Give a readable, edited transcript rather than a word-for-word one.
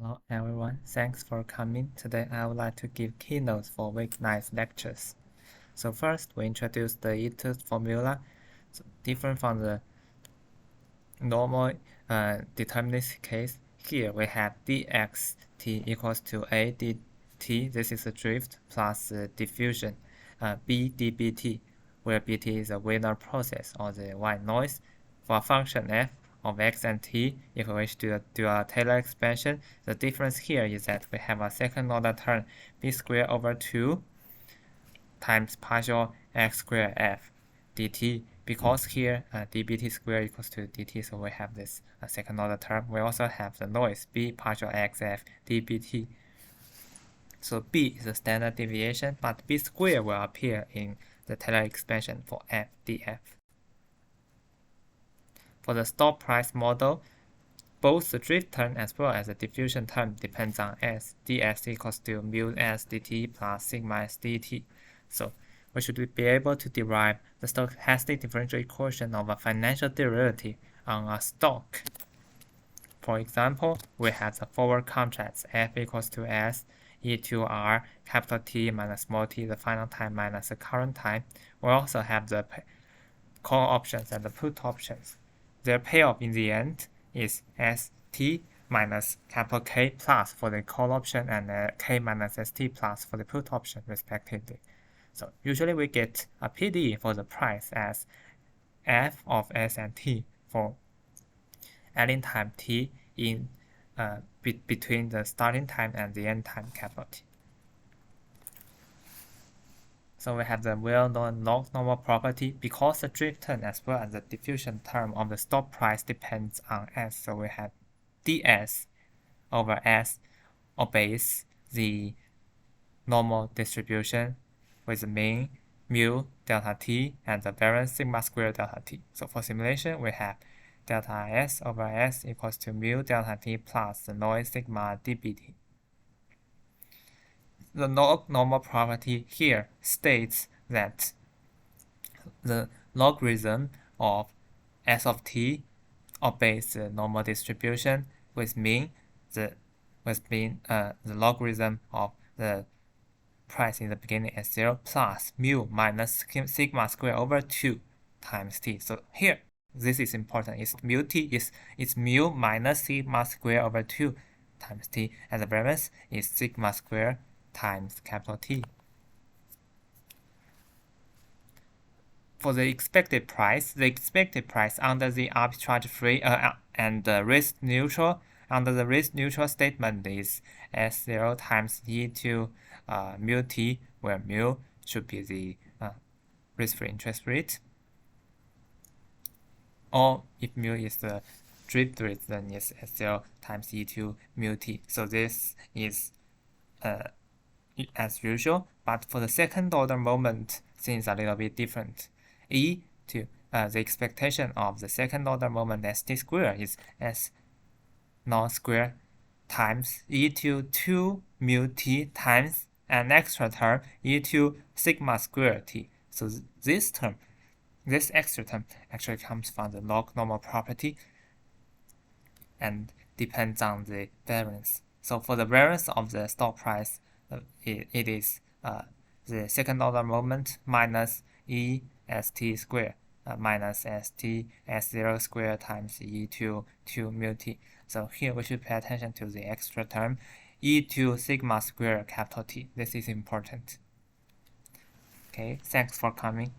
Hello everyone, thanks for coming. Today I would like to give keynotes for week 9 lectures. So first we introduce the etude formula, different from the normal deterministic case. Here we have dxt equals to a dt, this is a drift, plus diffusion, b dbt, where bt is a Wiener process or the white noise. For a function f of x and t, if we wish to do a Taylor expansion, the difference here is that we have a second order term b squared over 2 times partial x squared f dt, because here dbt squared equals to dt, so we have this second order term. We also have the noise b partial x f dbt. So b is the standard deviation, but b squared will appear in the Taylor expansion for f df. For the stop price model, both the drift term as well as the diffusion term depends on s. ds equals to mu s dt plus sigma s dt. So we should be able to derive the stochastic differential equation of a financial derivative on a stock. For example, we have the forward contracts f equals to s e to r capital T minus small t, the final time minus the current time. We also have the call options and the put options. Their payoff in the end is st minus capital K plus for the call option and K minus st plus for the put option respectively. So usually we get a PD for the price as f of s and t for adding time t in between the starting time and the end time capital T. So we have the well-known log normal property. Because the drift term as well as the diffusion term of the stop price depends on s, so we have ds over s obeys the normal distribution with the mean mu delta t and the variance sigma squared delta t. So for simulation, we have delta s over s equals to mu delta t plus the noise sigma dbt. The log normal property here states that the logarithm of s of t obeys the normal distribution with mean the logarithm of the price in the beginning as 0 plus mu minus sigma squared over 2 times t. So here this is important. It's mu t is mu minus sigma squared over 2 times t, and the variance is sigma squared times capital T. For the expected price under the arbitrage-free and risk neutral, under the risk neutral statement is S0 times e to mu t, where mu should be the risk-free interest rate. Or if mu is the drift rate, then it's S0 times e to mu t. So this is as usual, but for the second order moment, things are a little bit different. E to the expectation of the second order moment st squared is s naught squared times e to 2 mu t times an extra term e to sigma squared t. So this extra term actually comes from the log normal property and depends on the variance. So for the variance of the stock price, it is the second order moment minus e st squared minus st s0 squared times e to 2 mu t. So here we should pay attention to the extra term e to sigma squared capital T. This is important. Okay, thanks for coming.